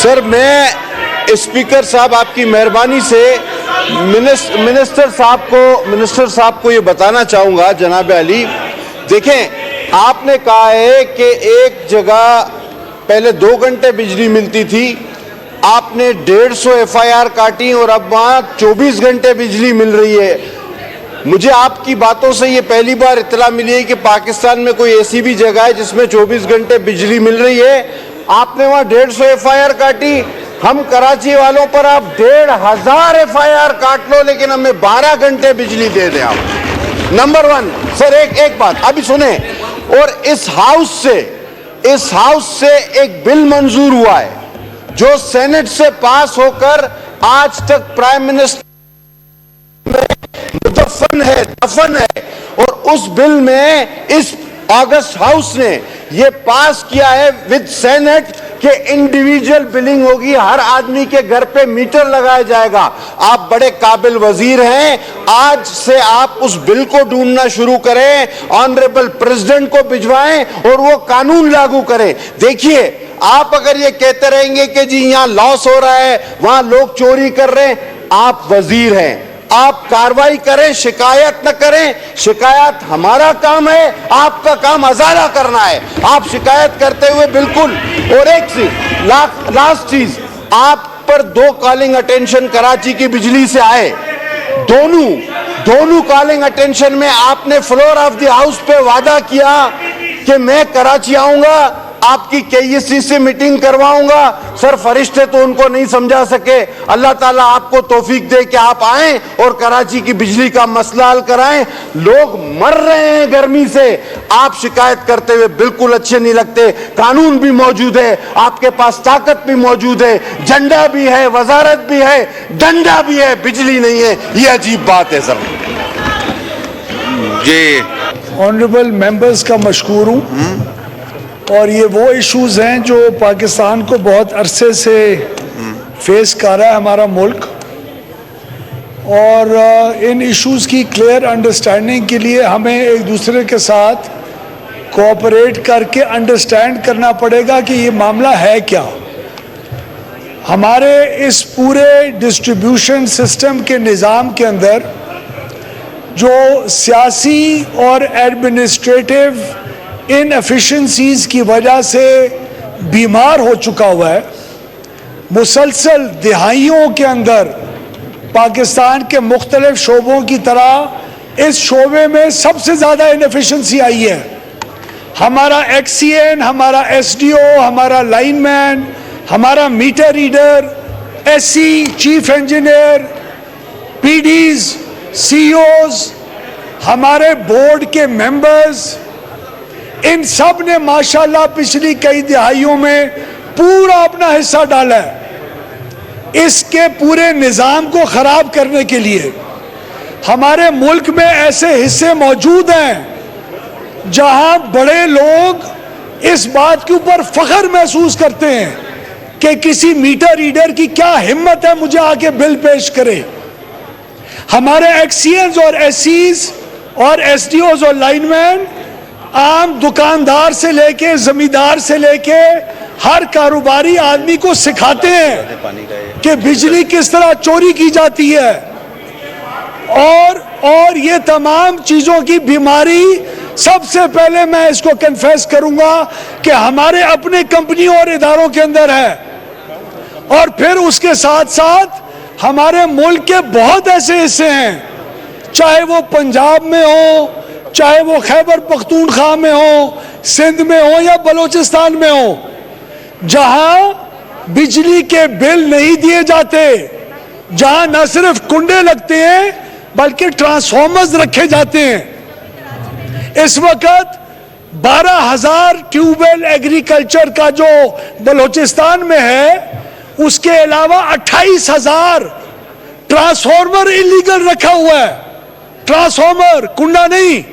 Sir, मैं speaker साहब आपकी मेहरबानी से मिनिस्टर साहब को ये बताना चाहूँगा, जनाब अली, देखें आपने कहा है कि एक जगह पहले 2 घंटे बिजली मिलती थी, आपने 150 FIR काटी और अब वहाँ 24 घंटे बिजली मिल रही है। मुझे आपकी बातों से ये पहली बार इत्तला मिली है कि पाकिस्तान में कोई ऐसी भी जगह है जिसमें 24 घंटे बिजली मिल रही है। आपने वहाँ 150 FIR काटी, हम कराची वालों पर आप 1500 FIR काट लो लेकिन हमें 12 घंटे बिजली दे दें आप। नंबर 1 सर, एक बात अभी सुने, और इस हाउस से एक बिल मंजूर हुआ है जो सेनेट से पास होकर आज तक प्राइम मिनिस्टर दफन है, और उस बिल में इस अगस्त हाउस ने यह पास किया है विद सेनेट कि इंडिविजुअल बिलिंग होगी, हर आदमी के घर पे मीटर लगाया जाएगा। आप बड़े काबिल वजीर हैं, आज से आप उस बिल को ढूंढना शुरू करें, ऑनरेबल प्रेसिडेंट को भिजवाएं और वो कानून लागू करें। देखिए, आप अगर ये कहते रहेंगे कि जी यहां लॉस हो रहा है, वहां लोग चोरी कर रहे हैं, आप वजीर हैं, आप कार्रवाई करें, शिकायत न करें। शिकायत हमारा काम है, आपका काम अजाला करना है। आप शिकायत करते हुए बिल्कुल। और एक चीज, लास्ट चीज, आप पर 2 कॉलिंग अटेंशन कराची की बिजली से आए, दोनों कॉलिंग अटेंशन में आपने फ्लोर ऑफ द हाउस पे वादा किया कि मैं कराची आऊंगा, आपकी KEC से मीटिंग करवाऊंगा। सर, फरिश्ते तो उनको नहीं समझा सके, अल्लाह ताला आपको तौफीक दे कि आप आएं और कराची की बिजली का मसला हल कराएं। लोग मर रहे हैं गर्मी से, आप शिकायत करते हुए बिल्कुल अच्छे नहीं लगते। कानून भी मौजूद है, आपके पास ताकत भी मौजूद है, झंडा भी है, वजारत भी है, डंडा भी है, बिजली नहीं है। ये अजीब बात है सर। जी, ऑनरेबल मेंबर्स का मशकूर हूँ, और ये वो इश्यूज हैं जो पाकिस्तान को बहुत अरसे से फेस कर रहा है हमारा मुल्क, और इन इश्यूज की क्लियर अंडरस्टैंडिंग के लिए हमें एक दूसरे के साथ कोऑपरेट करके अंडरस्टैंड करना पड़ेगा कि ये मामला है क्या। हमारे इस पूरे डिस्ट्रीब्यूशन सिस्टम के निज़ाम के अंदर जो सियासी और एडमिनिस्ट्रेटिव इनएफिशिएंसीज की वजह से बीमार हो चुका हुआ है, मुसलसल दिहाइयों के अंदर पाकिस्तान के मुख्तलिफ शोबों की तरह इस शोबे में सबसे ज़्यादा इनएफिशिएंसी आई है। हमारा XCN, हमारा SDO, हमारा लाइनमैन, हमारा meter reader, SC, chief engineer, PDs, CEOs, हमारे बोर्ड के मेंबर्स, इन सब ने माशाल्लाह पिछली कई दिहाइयों में पूरा अपना हिस्सा डाला है इसके पूरे निज़ाम को ख़राब करने के लिए। हमारे मुल्क में ऐसे हिस्से मौजूद हैं जहां बड़े लोग इस बात के ऊपर फ़ख्र महसूस करते हैं कि किसी मीटर रीडर की क्या हिम्मत है मुझे आके बिल पेश करे। हमारे XCNs और SCs और SDOs और लाइनमैन आम दुकानदार से लेके जमींदार से लेके हर कारोबारी आदमी को सिखाते हैं कि बिजली किस तरह चोरी की जाती है, और ये तमाम चीजों की बीमारी सबसे पहले मैं इसको कन्फेस करूंगा कि हमारे अपने कंपनियों और इदारों के अंदर है, और फिर उसके साथ साथ हमारे मुल्क के बहुत ऐसे हिस्से हैं, चाहे वो पंजाब में हो, चाहे वो खैबर पख्तूनख्वा में हो, सिंध में हो या बलूचिस्तान में हो, जहां बिजली के बिल नहीं दिए जाते, जहां न सिर्फ कुंडे लगते हैं बल्कि ट्रांसफॉर्मर्स रखे जाते हैं। इस वक्त 12,000 ट्यूबवेल एग्रीकल्चर का जो बलूचिस्तान में है, उसके अलावा 28,000 ट्रांसफॉर्मर इलीगल रखा हुआ है। ट्रांसफॉर्मर, कुंडा नहीं।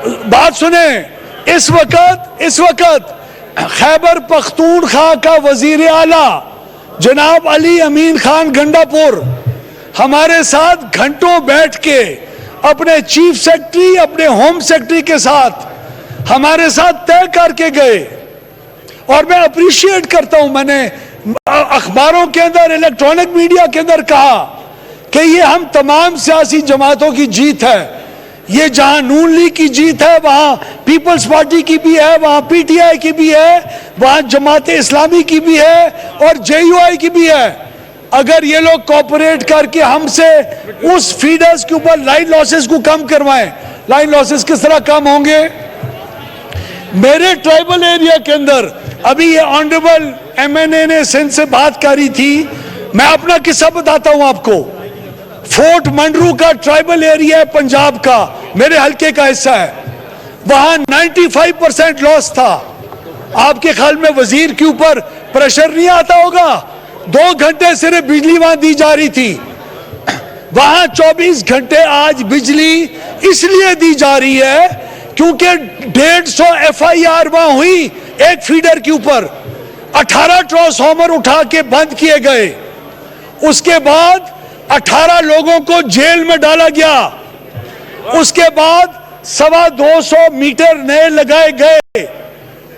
बात सुने, इस वक्त खैबर पख्तूनख्वा का वजीर आला जनाब अली अमीन खान गंडापुर हमारे साथ घंटों बैठ के अपने चीफ सेक्रेटरी, अपने होम सेक्रेटरी के साथ हमारे साथ तय करके गए और मैं अप्रिशिएट करता हूं, मैंने अखबारों के अंदर, इलेक्ट्रॉनिक मीडिया के अंदर कहा कि ये हम तमाम सियासी जमातों की जीत है। ये जहां नून लीग की जीत है, वहां पीपल्स पार्टी की भी है, वहां पीटीआई की भी है, वहां जमात इस्लामी की भी है और जेयूआई की भी है। अगर ये लोग कोऑपरेट करके हमसे उस फीडर्स के ऊपर लाइन लॉसेस को कम करवाएं, लाइन लॉसेस किस तरह कम होंगे? मेरे ट्राइबल एरिया के अंदर अभी ये ऑनरेबल एमएनए ने सिंध से बात करी थी, मैं अपना किस्सा बताता हूं आपको। फोर्ट मंडरू का ट्राइबल एरिया है पंजाब का, मेरे हल्के का हिस्सा है, वहां 95% लॉस था। आपके ख्याल में वजीर के ऊपर प्रेशर नहीं आता होगा? 2 घंटे सिर्फ बिजली वहां दी जा रही थी, वहां 24 घंटे आज बिजली इसलिए दी जा रही है क्योंकि 150 एफआईआर वहां हुई एक फीडर के ऊपर, 18 ट्रांसफार्मर उठा के बंद किए गए, उसके बाद 18 लोगों को जेल में डाला गया, उसके बाद 225 मीटर नए लगाए गए,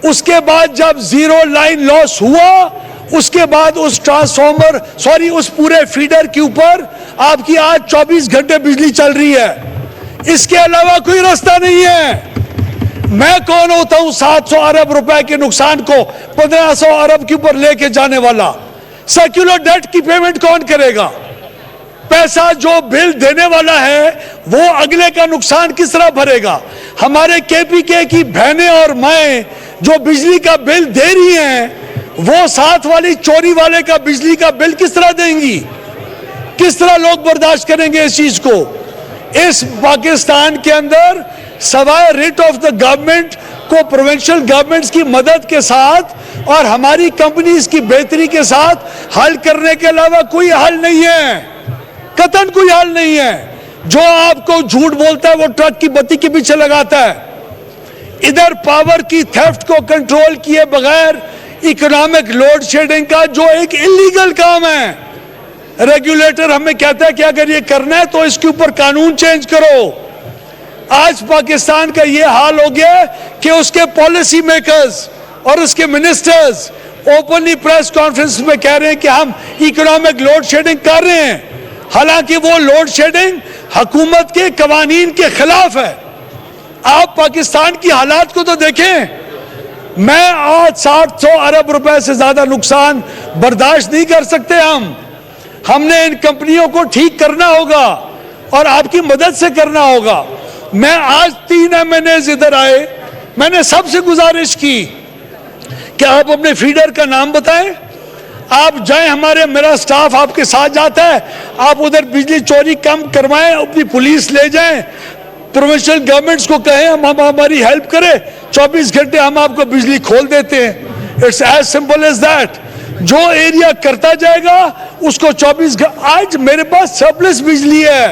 उसके बाद जब जीरो लाइन लॉस हुआ, उसके बाद उस उस पूरे फीडर के ऊपर आपकी आज 24 घंटे बिजली चल रही है। इसके अलावा कोई रास्ता नहीं है। मैं कौन होता हूं 700 अरब रुपए के नुकसान को 1500 अरब के ऊपर लेके जाने वाला? सर्कुलर डेट की पेमेंट कौन करेगा? पैसा जो बिल देने वाला है वो अगले का नुकसान किस तरह भरेगा? हमारे केपीके की बहनें और माएं जो बिजली का बिल दे रही हैं, वो साथ वाली चोरी वाले का बिजली का बिल किस तरह देंगी? किस तरह लोग बर्दाश्त करेंगे इस चीज को? इस पाकिस्तान के अंदर सवाए रिट ऑफ द गवर्नमेंट को प्रोविंशियल गवर्नमेंट्स की मदद के साथ और हमारी कंपनीज की बेहतरी के साथ हल करने के अलावा कोई हल नहीं है, कतन कोई हल नहीं है। जो आपको झूठ बोलता है वो ट्रक की बत्ती के पीछे लगाता है। इधर पावर की थेफ्ट को कंट्रोल किए बगैर इकोनॉमिक लोड शेडिंग का जो एक इलीगल काम है, रेगुलेटर हमें कहता है कि अगर ये करना है तो इसके ऊपर कानून चेंज करो। आज पाकिस्तान का ये हाल हो गया कि उसके पॉलिसी मेकर्स और उसके मिनिस्टर्स ओपनली प्रेस कॉन्फ्रेंस में कह रहे हैं कि हम इकोनॉमिक लोड शेडिंग कर रहे हैं, हालांकि वो लोड शेडिंग हुकूमत के कवानीन के खिलाफ है। आप पाकिस्तान की हालात को तो देखें। मैं आज 700 अरब रुपए से ज्यादा नुकसान बर्दाश्त नहीं कर सकते। हमने इन कंपनियों को ठीक करना होगा और आपकी मदद से करना होगा। मैं आज 3 एमएनए इधर आए, मैंने सबसे गुजारिश की कि आप अपने फीडर का नाम बताएं, आप जाएं, मेरा स्टाफ आपके साथ जाता है, आप उधर बिजली चोरी कम करवाएं, अपनी पुलिस ले जाएं, प्रोविंशियल गवर्नमेंट्स को कहें हम हमारी हेल्प करें, 24 घंटे हम आपको बिजली खोल देते हैं। It's as simple as that. जो एरिया करता जाएगा उसको 24 घंटे। आज मेरे पास सरप्लस बिजली है,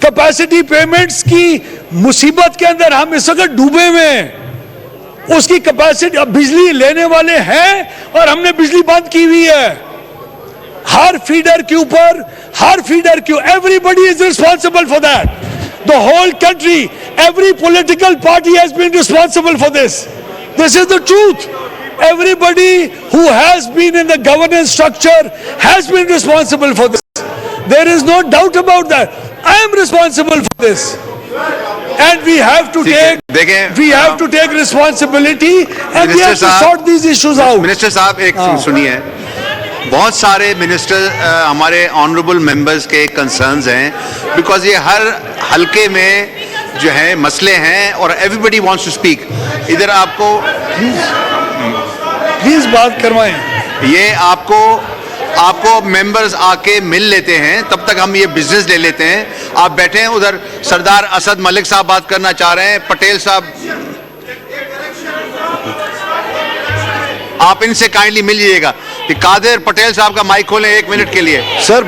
कैपेसिटी पेमेंट्स की मुसीबत के अंदर हम इस वक्त डूबे हुए हैं। उसकी कैपेसिटी, बिजली लेने वाले हैं और हमने बिजली बंद की हुई है। हर फीडर के ऊपर, everybody is responsible for that. The whole country, every political party has been responsible for this. This is the truth. Everybody who has been in the governance structure has been responsible for this. There is no doubt about that. I am responsible for this. And we have to take responsibility and we have to sort these issues out. Minister साहब एक सुनिए, बहुत सारे minister हमारे honourable members के concerns हैं, because ये हर हलके में जो है मसले हैं और एवरीबडी वांट्स टू स्पीक। इधर आपको प्लीज बात करवाएं। ये आपको मेंबर्स आके मिल लेते हैं, तब तक हम ये बिजनेस ले लेते हैं। आप बैठे हैं, उधर सरदार असद मलिक साहब बात करना चाह रहे हैं, पटेल साहब, आप इनसे काइंडली मिल लीजिएगा। कादिर पटेल साहब का माइक खोलें 1 मिनट के लिए। सर